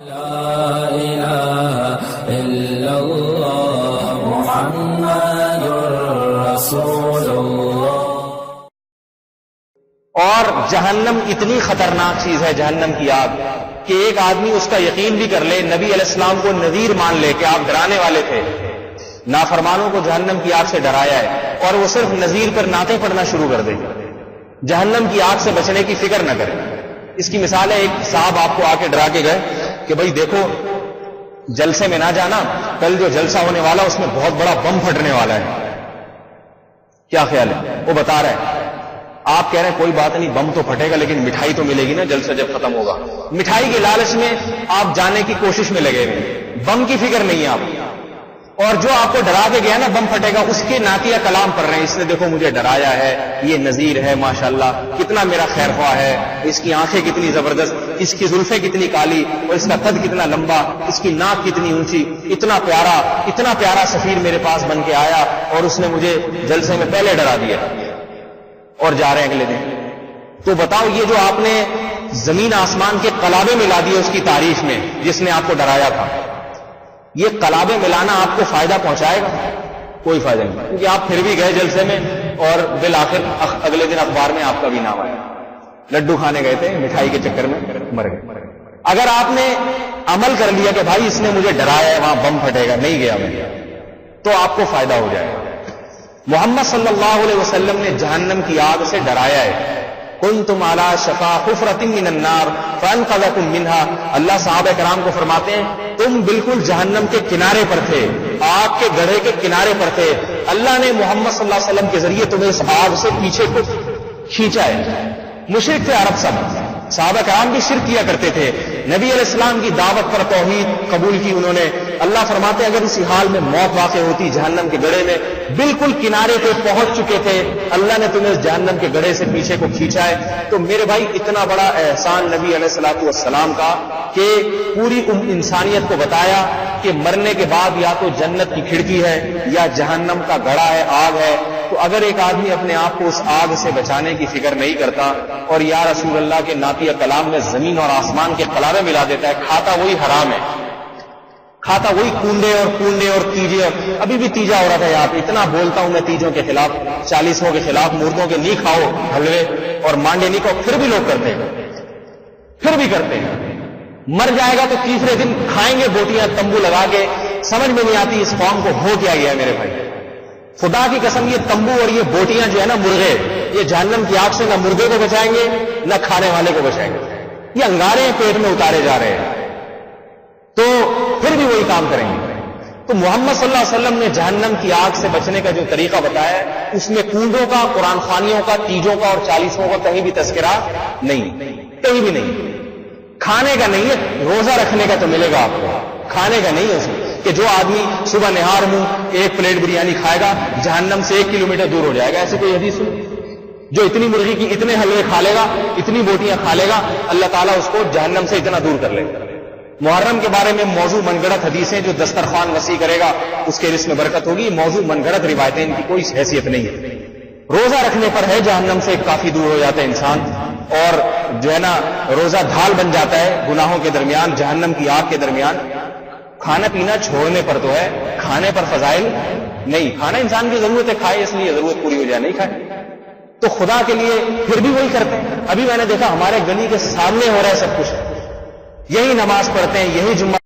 لا الہ الا اللہ محمد رسول اللہ۔ اور جہنم اتنی خطرناک چیز ہے، جہنم کی آگ، کہ ایک آدمی اس کا یقین بھی کر لے، نبی علیہ السلام کو نذیر مان لے کہ آپ ڈرانے والے تھے، نافرمانوں کو جہنم کی آگ سے ڈرایا ہے، اور وہ صرف نذیر پر نعتیں پڑھنا شروع کر دے، جہنم کی آگ سے بچنے کی فکر نہ کرے۔ اس کی مثال ہے، ایک صاحب آپ کو آ کے ڈرا کے گئے کہ بھائی دیکھو جلسے میں نہ جانا، کل جو جلسہ ہونے والا اس میں بہت بڑا بم پھٹنے والا ہے، کیا خیال ہے؟ وہ بتا رہا ہے، آپ کہہ رہے ہیں کوئی بات نہیں، بم تو پھٹے گا لیکن مٹھائی تو ملے گی نا جلسہ جب ختم ہوگا۔ مٹھائی کے لالچ میں آپ جانے کی کوشش میں لگے ہوئے، بم کی فکر نہیں ہے آپ، اور جو آپ کو ڈرا کے گیا نا بم پھٹے گا، اس کے نعتیہ کلام پڑھ رہے ہیں، اس نے دیکھو مجھے ڈرایا ہے، یہ نذیر ہے، ماشاءاللہ کتنا میرا خیر خواہ ہے، اس کی آنکھیں کتنی زبردست، اس کی زلفیں کتنی کالی، اور اس کا قد کتنا لمبا، اس کی ناک کتنی اونچی، اتنا پیارا سفیر میرے پاس بن کے آیا، اور اس نے مجھے جلسے میں پہلے ڈرا دیا، اور جا رہے ہیں اگلے دن۔ تو بتاؤ یہ جو آپ نے زمین آسمان کے قلابے ملا دیے اس کی تعریف میں، جس نے آپ کو ڈرایا تھا، یہ قلابے ملانا آپ کو فائدہ پہنچائے گا؟ کوئی فائدہ نہیں، کیونکہ آپ پھر بھی گئے جلسے میں، اور بالآخر اگلے دن اخبار میں آپ کا بھی نام آیا، لڈو کھانے گئے تھے، مٹھائی کے چکر میں مر گئے۔ اگر آپ نے عمل کر لیا کہ بھائی اس نے مجھے ڈرایا ہے، وہاں بم پھٹے گا، نہیں گیا میں، تو آپ کو فائدہ ہو جائے گا۔ محمد صلی اللہ علیہ وسلم نے جہنم کی آگ سے ڈرایا ہے، کنتم علی شفا حفرۃ من النار فانقذکم منها۔ اللہ صحابہ کرام کو فرماتے ہیں تم بالکل جہنم کے کنارے پر تھے، آگ کے گڑھے کے کنارے پر تھے، اللہ نے محمد صلی اللہ علیہ وسلم کے ذریعے تمہیں اس آگ سے پیچھے کو کھینچا ہے۔ مشرک تھے عرب سب، صحابہ کرام بھی شرک کیا کرتے تھے، نبی علیہ السلام کی دعوت پر توحید قبول کی انہوں نے۔ اللہ فرماتے اگر اسی حال میں موت واقع ہوتی جہنم کے گڑھے میں، بالکل کنارے پہ پہنچ چکے تھے، اللہ نے تمہیں اس جہنم کے گڑھے سے پیچھے کو کھینچا ہے۔ تو میرے بھائی اتنا بڑا احسان نبی علیہ الصلوۃ والسلام کا کہ پوری انسانیت کو بتایا کہ مرنے کے بعد یا تو جنت کی کھڑکی ہے یا جہنم کا گڑھا ہے، آگ ہے۔ تو اگر ایک آدمی اپنے آپ کو اس آگ سے بچانے کی فکر نہیں کرتا اور یا رسول اللہ کے نعتیہ کلام میں زمین اور آسمان کے قلابے ملا دیتا ہے، کھاتا وہی حرام ہے، کھاتا وہی کنڈے اور تیجے۔ ابھی بھی تیجا ہو رہا تھا یہاں پہ، اتنا بولتا ہوں میں تیجوں کے خلاف، چالیسوں کے خلاف، مردوں کے نہیں کھاؤ حلوے اور مانڈے نہیں کھاؤ، پھر بھی لوگ کرتے ہیں، پھر بھی کرتے ہیں۔ مر جائے گا تو تیسرے دن کھائیں گے بوٹیاں تمبو لگا کے، سمجھ میں نہیں آتی اس قوم کو ہو کیا گیا میرے بھائی۔ خدا کی قسم یہ تمبو اور یہ بوٹیاں جو ہے نا، مرغے، یہ جہنم کی آگ سے نہ مردے کو بچائیں گے نہ کھانے والے کو بچائیں گے، یہ انگارے پیٹ میں اتارے جا رہے ہیں، تو پھر بھی وہی کام کریں گے۔ تو محمد صلی اللہ علیہ وسلم نے جہنم کی آگ سے بچنے کا جو طریقہ بتایا ہے، اس میں کنڈوں کا، قرآن خوانیوں کا، تیجوں کا اور چالیسوں کا کہیں بھی تذکرہ نہیں، کہیں بھی نہیں۔ کھانے کا نہیں ہے، روزہ رکھنے کا تو ملے گا آپ کو، کھانے کا نہیں ہے اس میں، کہ جو آدمی صبح نہار منہ ایک پلیٹ بریانی کھائے گا جہنم سے 1 کلومیٹر دور ہو جائے گا، ایسی کوئی حدیث نہیں۔ جو اتنی مرغی کی اتنے حلوے کھا لے گا، اتنی بوٹیاں کھا لے گا، اللہ تعالیٰ اس کو جہنم سے اتنا دور کر لے گا۔ محرم کے بارے میں موضوع من گڑت حدیثیں جو دسترخوان وسیع کرے گا اس کے رزق میں برکت ہوگی، موضوع من گڑت روایتیں، ان کی کوئی حیثیت نہیں ہے۔ روزہ رکھنے پر ہے جہنم سے کافی دور ہو جاتا ہے انسان، اور جو ہے نا روزہ ڈھال بن جاتا ہے گناہوں کے درمیان، جہنم کی آگ کے درمیان۔ کھانا پینا چھوڑنے پر تو ہے، کھانے پر فضائل نہیں۔ کھانا انسان کی ضرورت ہے، کھائے اس لیے ضرورت پوری ہو جائے، نہیں کھائے تو خدا کے لیے پھر بھی وہی کرتے ہیں۔ ابھی میں نے دیکھا ہمارے گلی کے سامنے ہو رہا ہے سب کچھ، یہی نماز پڑھتے ہیں، یہی جمعہ